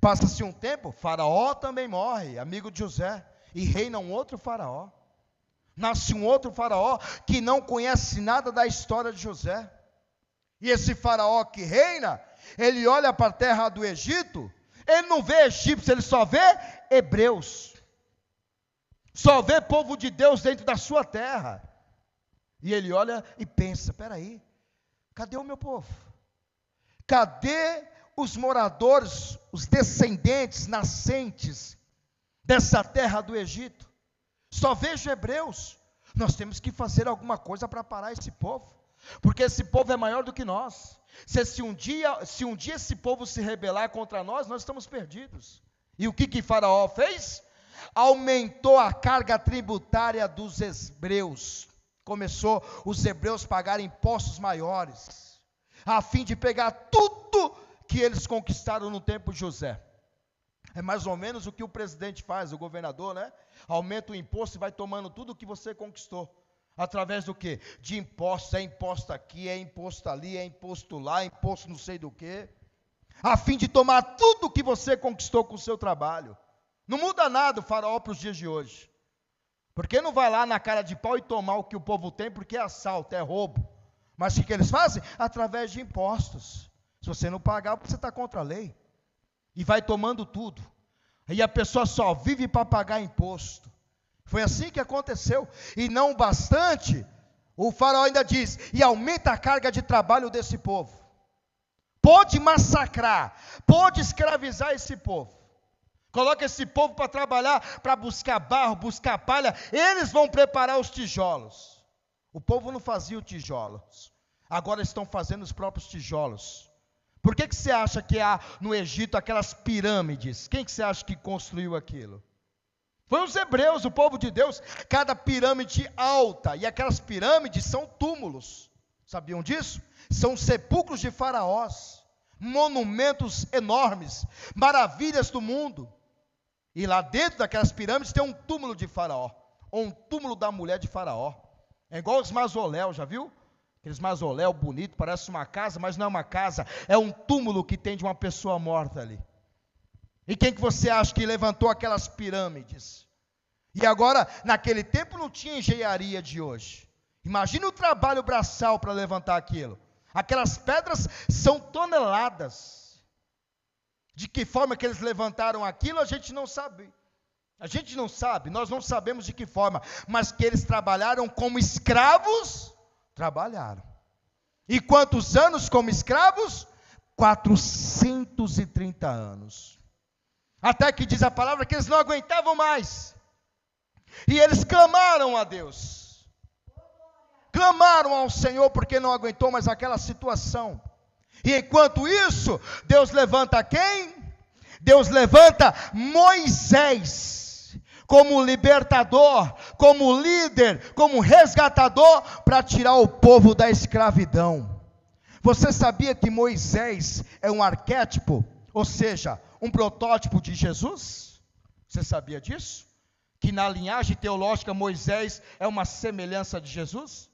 Passa-se um tempo, Faraó também morre, amigo de José, e reina um outro Faraó. Nasce um outro Faraó que não conhece nada da história de José. E esse Faraó que reina, ele olha para a terra do Egito, ele não vê egípcios, ele só vê hebreus. Só vê povo de Deus dentro da sua terra. E ele olha e pensa, espera aí, cadê o meu povo? Cadê os moradores, os descendentes, nascentes dessa terra do Egito? Só vejo hebreus. Nós temos que fazer alguma coisa para parar esse povo, porque esse povo é maior do que nós. Se um dia esse povo se rebelar contra nós, nós estamos perdidos. E o que Faraó fez? Aumentou a carga tributária dos hebreus. Começou os hebreus a pagar impostos maiores, a fim de pegar tudo que eles conquistaram no tempo de José. É mais ou menos o que o presidente faz, o governador, né? Aumenta o imposto e vai tomando tudo que você conquistou. Através do quê? De impostos, é imposto aqui, é imposto ali, é imposto lá, é imposto não sei do quê. A fim de tomar tudo que você conquistou com o seu trabalho. Não muda nada o Faraó para os dias de hoje. Porque não vai lá na cara de pau e tomar o que o povo tem, porque é assalto, é roubo. Mas o que eles fazem? Através de impostos. Se você não pagar, você está contra a lei. E vai tomando tudo. E a pessoa só vive para pagar imposto. Foi assim que aconteceu. E não bastante, o faraó ainda diz, e aumenta a carga de trabalho desse povo. Pode massacrar, pode escravizar esse povo. Coloca esse povo para trabalhar, para buscar barro, buscar palha. Eles vão preparar os tijolos. O povo não fazia os tijolos. Agora estão fazendo os próprios tijolos. Por que você acha que há no Egito aquelas pirâmides? Quem que você acha que construiu aquilo? Foi os hebreus, o povo de Deus, cada pirâmide alta, e aquelas pirâmides são túmulos, sabiam disso? São sepulcros de faraós, monumentos enormes, maravilhas do mundo, e lá dentro daquelas pirâmides tem um túmulo de faraó, ou um túmulo da mulher de faraó, é igual os mausoléus, já viu? Aqueles mausoléus bonitos, parece uma casa, mas não é uma casa, é um túmulo que tem de uma pessoa morta ali. E quem que você acha que levantou aquelas pirâmides? E agora, naquele tempo não tinha engenharia de hoje. Imagina o trabalho braçal para levantar aquilo. Aquelas pedras são toneladas. De que forma que eles levantaram aquilo, a gente não sabe. A gente não sabe, nós não sabemos de que forma. Mas que eles trabalharam como escravos, trabalharam. E quantos anos como escravos? 430 anos. Até que diz a palavra que eles não aguentavam mais. E eles clamaram a Deus. Clamaram ao Senhor porque não aguentou mais aquela situação. E enquanto isso, Deus levanta quem? Deus levanta Moisés como libertador, como líder, como resgatador para tirar o povo da escravidão. Você sabia que Moisés é um arquétipo, ou seja, um protótipo de Jesus? Você sabia disso? Que na linhagem teológica Moisés é uma semelhança de Jesus?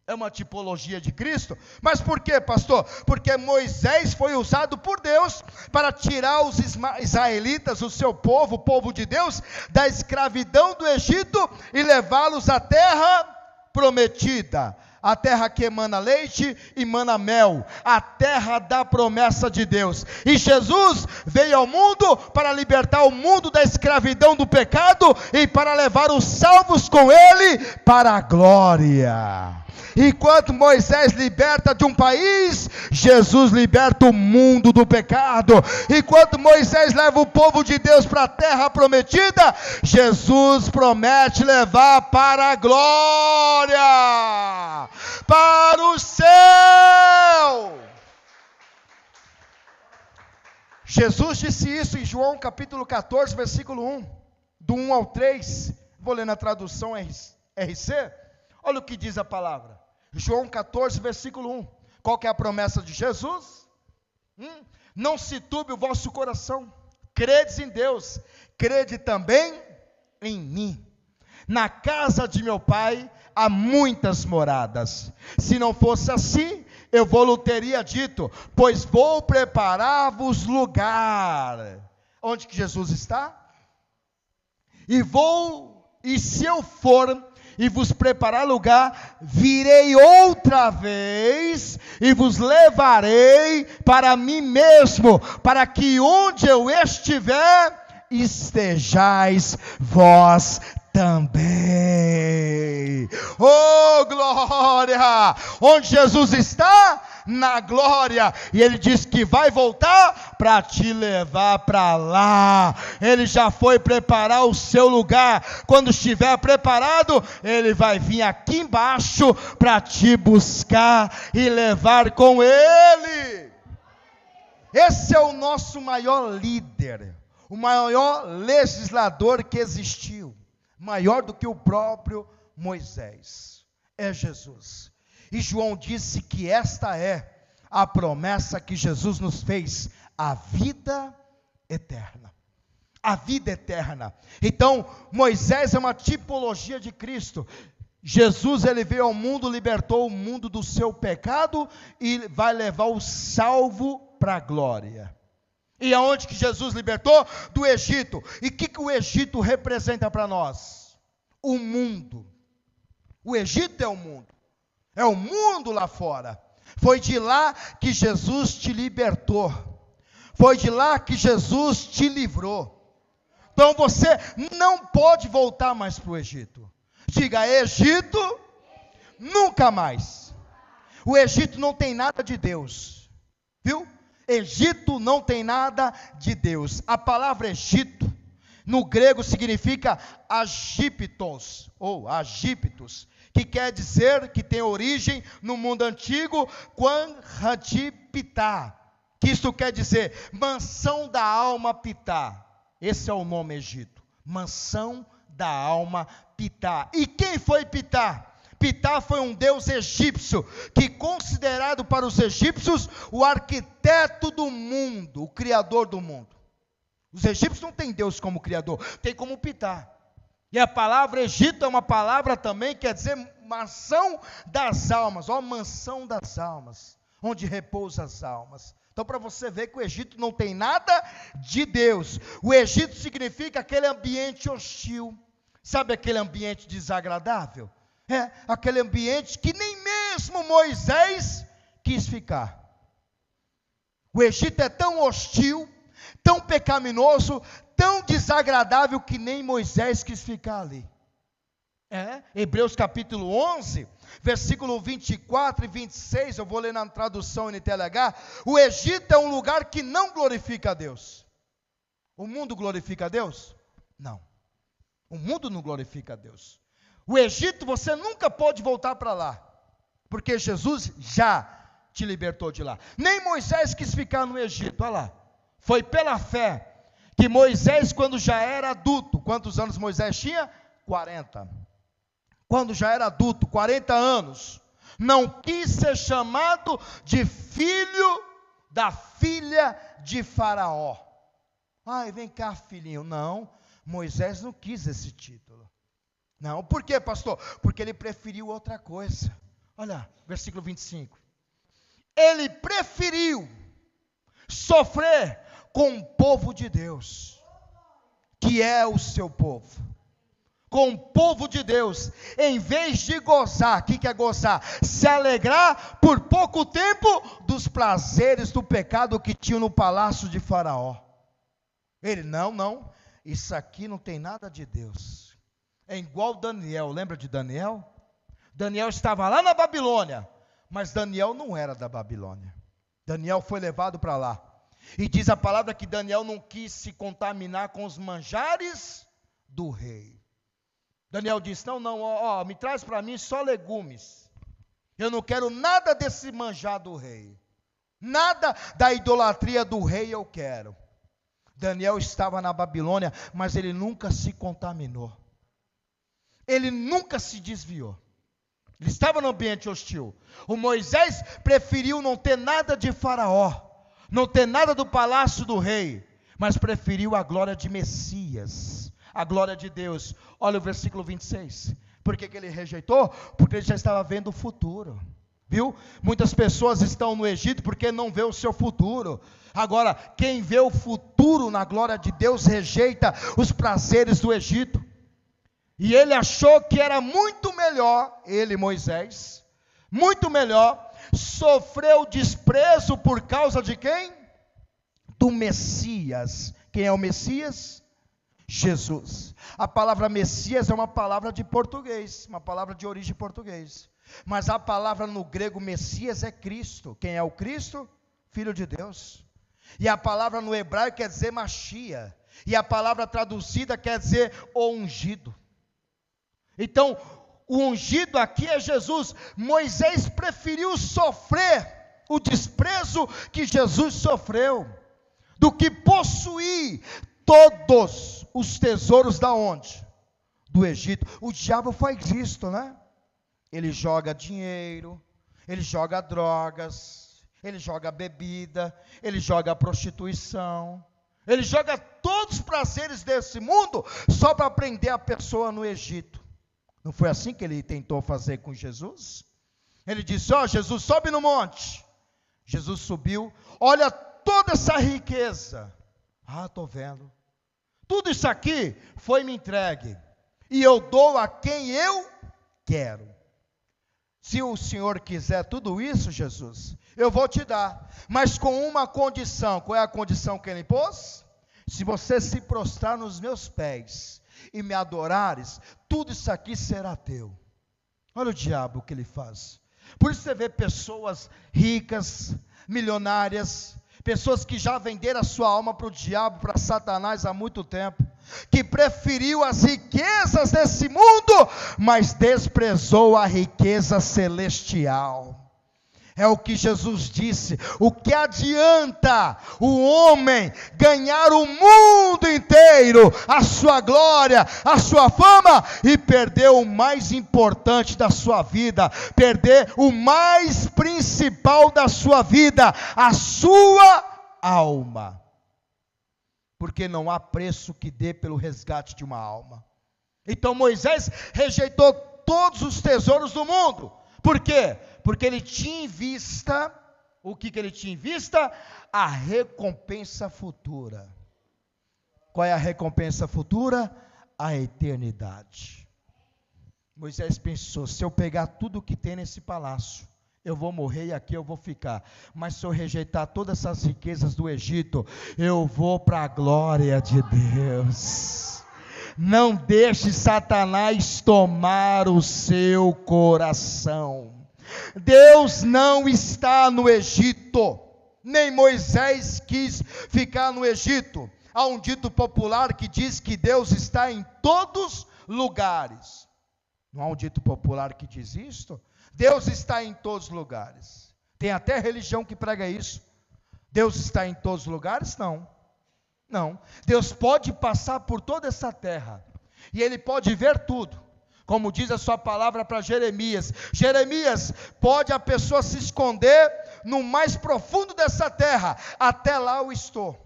É uma tipologia de Cristo? Mas por quê, pastor? Porque Moisés foi usado por Deus para tirar os israelitas, o seu povo, o povo de Deus, da escravidão do Egito e levá-los à terra prometida. A terra que emana leite e mana mel, a terra da promessa de Deus. E Jesus veio ao mundo para libertar o mundo da escravidão do pecado e para levar os salvos com ele para a glória. Enquanto Moisés liberta de um país, Jesus liberta o mundo do pecado. Enquanto Moisés leva o povo de Deus para a terra prometida, Jesus promete levar para a glória, para o céu. Jesus disse isso em João capítulo 14, versículo 1, do 1 ao 3, vou ler na tradução RC, olha o que diz a palavra. João 14, versículo 1. Qual que é a promessa de Jesus? Não se turbe o vosso coração. Credes em Deus, crede também em mim. Na casa de meu pai há muitas moradas. Se não fosse assim, eu vou-lhe teria dito, pois vou preparar-vos lugar. Onde que Jesus está? E se eu for e vos preparar lugar, virei outra vez e vos levarei para mim mesmo, para que onde eu estiver, estejais vós também. Oh glória! Onde Jesus está? Na glória. E ele diz que vai voltar para te levar para lá. Ele já foi preparar o seu lugar. Quando estiver preparado, ele vai vir aqui embaixo para te buscar e levar com ele. Esse é o nosso maior líder, o maior legislador que existiu, maior do que o próprio Moisés, é Jesus. E João disse que esta é a promessa que Jesus nos fez, a vida eterna. A vida eterna. Então, Moisés é uma tipologia de Cristo. Jesus, ele veio ao mundo, libertou o mundo do seu pecado e vai levar o salvo para a glória. E aonde que Jesus libertou? Do Egito. E o que o Egito representa para nós? O mundo. O Egito é o mundo. É o mundo lá fora. Foi de lá que Jesus te libertou. Foi de lá que Jesus te livrou. Então você não pode voltar mais para o Egito. Diga, Egito, nunca mais. O Egito não tem nada de Deus. Viu? Egito não tem nada de Deus. A palavra Egito, no grego significa Agiptos, ou Agiptos, que quer dizer, que tem origem no mundo antigo, Quanratipitá, que isso quer dizer, mansão da alma Pitá. Esse é o nome Egito, Mansão da alma, Ptah. E quem foi Ptah? Ptah foi um deus egípcio, que considerado para os egípcios o arquiteto do mundo, o criador do mundo. Os egípcios não têm Deus como criador, tem como Ptah. E a palavra Egito é uma palavra também, quer dizer mansão das almas, mansão das almas, onde repousam as almas. Então, para você ver que o Egito não tem nada de Deus. O Egito significa aquele ambiente hostil. Sabe aquele ambiente desagradável? Aquele ambiente que nem mesmo Moisés quis ficar. O Egito é tão hostil, tão pecaminoso, tão desagradável que nem Moisés quis ficar ali. Hebreus capítulo 11, versículo 24 e 26, eu vou ler na tradução NTLH. O Egito é um lugar que não glorifica a Deus. O mundo glorifica a Deus? Não. O mundo não glorifica a Deus. O Egito você nunca pode voltar para lá, porque Jesus já te libertou de lá. Nem Moisés quis ficar no Egito, olha lá. Foi pela fé que Moisés, quando já era adulto, quantos anos Moisés tinha? 40. Quando já era adulto, 40 anos, não quis ser chamado de filho da filha de Faraó. Vem cá, filhinho. Não, Moisés não quis esse título. Não, por quê, pastor? Porque ele preferiu outra coisa. Olha, versículo 25. Ele preferiu sofrer com o povo de Deus, que é o seu povo. Com o povo de Deus, em vez de gozar, o que é gozar? Se alegrar por pouco tempo dos prazeres do pecado que tinha no palácio de Faraó. Ele, não, isso aqui não tem nada de Deus. É igual Daniel, lembra de Daniel? Daniel estava lá na Babilônia, mas Daniel não era da Babilônia. Daniel foi levado para lá. E diz a palavra que Daniel não quis se contaminar com os manjares do rei. Daniel disse, não, me traz para mim só legumes. Eu não quero nada desse manjar do rei. Nada da idolatria do rei eu quero. Daniel estava na Babilônia, mas ele nunca se contaminou. Ele nunca se desviou. Ele estava no ambiente hostil. O Moisés preferiu não ter nada de Faraó, não ter nada do palácio do rei, mas preferiu a glória de Messias, a glória de Deus. Olha o versículo 26. Por que ele rejeitou? Porque ele já estava vendo o futuro. Viu? Muitas pessoas estão no Egito porque não vê o seu futuro. Agora, quem vê o futuro na glória de Deus rejeita os prazeres do Egito. E ele achou que era muito melhor, ele, Moisés, muito melhor, sofreu desprezo por causa de quem? Do Messias. Quem é o Messias? Jesus. A palavra Messias é uma palavra de português, uma palavra de origem português. Mas a palavra no grego Messias é Cristo. Quem é o Cristo? Filho de Deus. E a palavra no hebraico quer dizer Machia. E a palavra traduzida quer dizer o ungido. Então, o ungido aqui é Jesus. Moisés preferiu sofrer o desprezo que Jesus sofreu, do que possuir todos os tesouros da onde? Do Egito. O diabo faz isso, né? Ele joga dinheiro, ele joga drogas, ele joga bebida, ele joga prostituição, ele joga todos os prazeres desse mundo só para prender a pessoa no Egito. Não foi assim que ele tentou fazer com Jesus? Ele disse, Jesus, sobe no monte. Jesus subiu, olha toda essa riqueza. Estou vendo. Tudo isso aqui foi me entregue, e eu dou a quem eu quero. Se o Senhor quiser tudo isso, Jesus, eu vou te dar, mas com uma condição. Qual é a condição que ele pôs? Se você se prostrar nos meus pés e me adorares, tudo isso aqui será teu. Olha o diabo que ele faz. Por isso você vê pessoas ricas, milionárias, pessoas que já venderam a sua alma para o diabo, para Satanás há muito tempo, que preferiu as riquezas desse mundo, mas desprezou a riqueza celestial. É o que Jesus disse: o que adianta o homem ganhar o mundo inteiro, a sua glória, a sua fama, e perder o mais importante da sua vida, perder o mais principal da sua vida, a sua alma? Porque não há preço que dê pelo resgate de uma alma. Então Moisés rejeitou todos os tesouros do mundo. Por quê? Porque ele tinha em vista, o que ele tinha em vista? A recompensa futura. Qual é a recompensa futura? A eternidade. Moisés pensou: se eu pegar tudo que tem nesse palácio, eu vou morrer e aqui eu vou ficar. Mas se eu rejeitar todas essas riquezas do Egito, eu vou para a glória de Deus. Não deixe Satanás tomar o seu coração. Deus não está no Egito, nem Moisés quis ficar no Egito. Há um dito popular que diz que Deus está em todos lugares. Não há um dito popular que diz isto? Deus está em todos os lugares. Tem até religião que prega isso. Deus está em todos os lugares? Não. Não. Deus pode passar por toda essa terra e Ele pode ver tudo. Como diz a sua palavra para Jeremias: Jeremias, pode a pessoa se esconder no mais profundo dessa terra, até lá eu estou.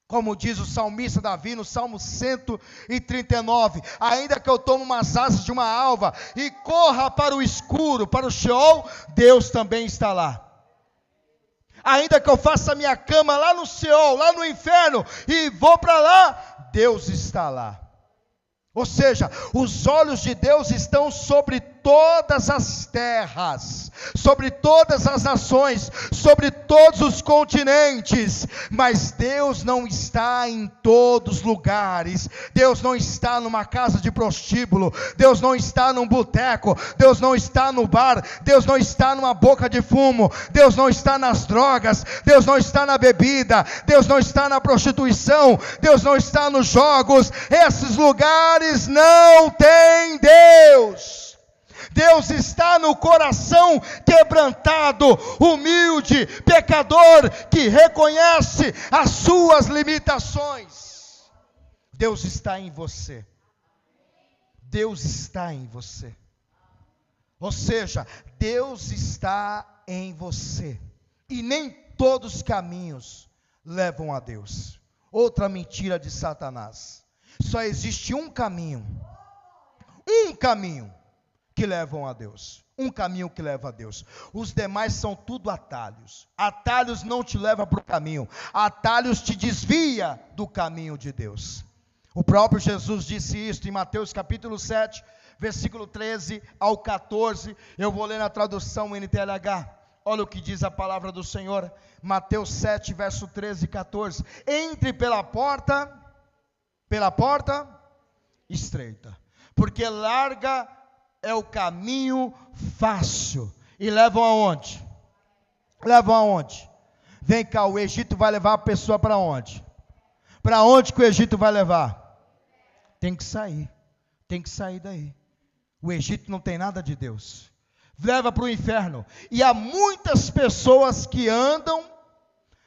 Como diz o salmista Davi no Salmo 139, ainda que eu tome umas asas de uma alva e corra para o escuro, para o Sheol, Deus também está lá. Ainda que eu faça a minha cama lá no Sheol, lá no inferno, e vou para lá, Deus está lá. Ou seja, os olhos de Deus estão sobre todas as terras, sobre todas as nações, sobre todos os continentes, mas Deus não está em todos os lugares. Deus não está numa casa de prostíbulo, Deus não está num boteco, Deus não está no bar, Deus não está numa boca de fumo, Deus não está nas drogas, Deus não está na bebida, Deus não está na prostituição, Deus não está nos jogos. Esses lugares não têm Deus. Deus está no coração quebrantado, humilde, pecador, que reconhece as suas limitações. Deus está em você. Deus está em você. Ou seja, Deus está em você. E nem todos os caminhos levam a Deus. Outra mentira de Satanás. Só existe um caminho que levam a Deus, um caminho que leva a Deus. Os demais são tudo atalhos. Atalhos não te levam para o caminho, atalhos te desvia do caminho de Deus. O próprio Jesus disse isso em Mateus capítulo 7, versículo 13 ao 14, eu vou ler na tradução NTLH, olha o que diz a palavra do Senhor, Mateus 7, verso 13 e 14, entre pela porta estreita, porque larga é o caminho fácil, e levam aonde? Levam aonde? Vem cá, o Egito vai levar a pessoa para onde? Para onde que o Egito vai levar? Tem que sair daí. O Egito não tem nada de Deus, leva para o inferno, e há muitas pessoas que andam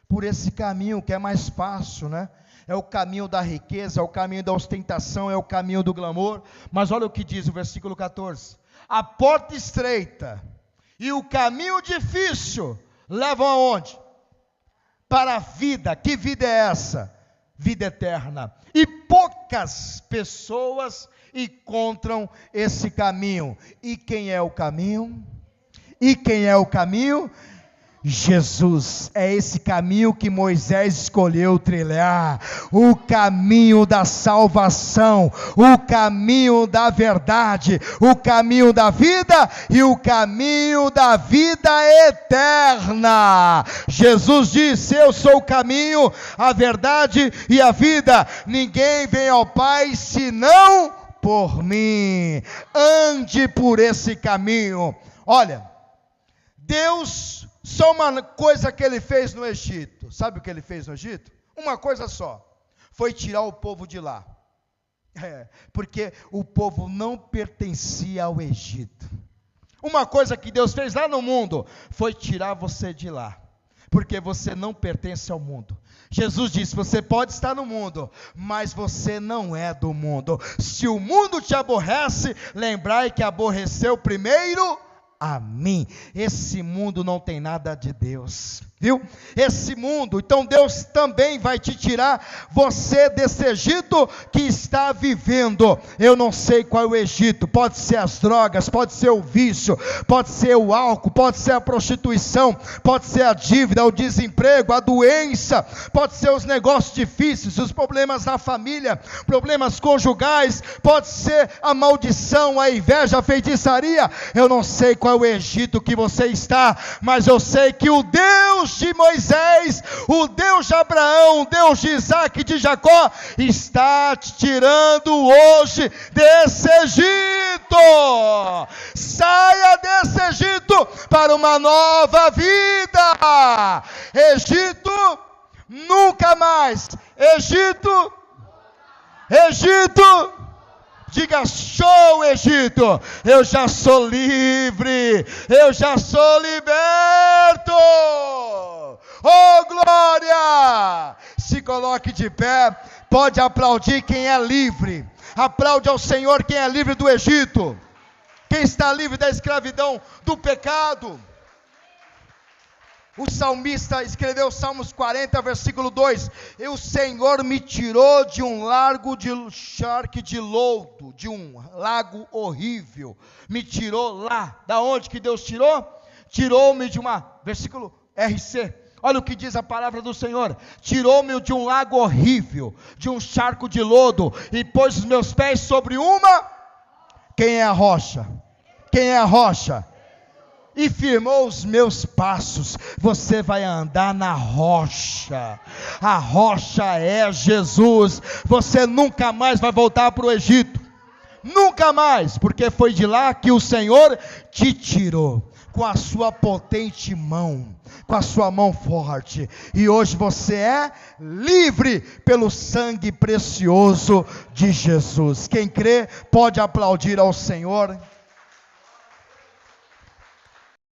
por esse caminho que é mais fácil, né? É o caminho da riqueza, é o caminho da ostentação, é o caminho do glamour. Mas olha o que diz o versículo 14: a porta estreita e o caminho difícil levam aonde? Para a vida. Que vida é essa? Vida eterna. E poucas pessoas encontram esse caminho. E quem é o caminho? Jesus. É esse caminho que Moisés escolheu trilhar, o caminho da salvação, o caminho da verdade, o caminho da vida e o caminho da vida eterna. Jesus disse: eu sou o caminho, a verdade e a vida, ninguém vem ao Pai senão por mim. Ande por esse caminho. Olha, Deus, só uma coisa que Ele fez no Egito. Sabe o que Ele fez no Egito? Uma coisa só. Foi tirar o povo de lá. Porque o povo não pertencia ao Egito. Uma coisa que Deus fez lá no mundo foi tirar você de lá, porque você não pertence ao mundo. Jesus disse: você pode estar no mundo, mas você não é do mundo. Se o mundo te aborrece, lembrai que aborreceu primeiro a mim. Esse mundo não tem nada de Deus, viu? Esse mundo, então Deus também vai te tirar você desse Egito que está vivendo. Eu não sei qual é o Egito, pode ser as drogas, pode ser o vício, pode ser o álcool, pode ser a prostituição, pode ser a dívida, o desemprego, a doença, pode ser os negócios difíceis, os problemas na família, problemas conjugais, pode ser a maldição, a inveja, a feitiçaria. Eu não sei qual é o Egito que você está, mas eu sei que o Deus de Moisés, o Deus de Abraão, o Deus de Isaac e de Jacó, está te tirando hoje desse Egito. Saia desse Egito para uma nova vida. Egito, nunca mais. Egito, diga: show, Egito, eu já sou livre, eu já sou liberto. Oh, glória! Se coloque de pé, pode aplaudir quem é livre. Aplaude ao Senhor quem é livre do Egito, quem está livre da escravidão, do pecado. O salmista escreveu Salmos 40, versículo 2: e o Senhor me tirou de um lago de charque de lodo, de um lago horrível. Me tirou lá. Da onde que Deus tirou? Tirou-me de uma, versículo RC. Olha o que diz a palavra do Senhor: tirou-me de um lago horrível, de um charco de lodo, e pôs os meus pés sobre uma. Quem é a rocha? Quem é a rocha? E firmou os meus passos. Você vai andar na rocha. A rocha é Jesus. Você nunca mais vai voltar para o Egito. Nunca mais, porque foi de lá que o Senhor te tirou, com a sua potente mão, com a sua mão forte. E hoje você é livre pelo sangue precioso de Jesus. Quem crê pode aplaudir ao Senhor.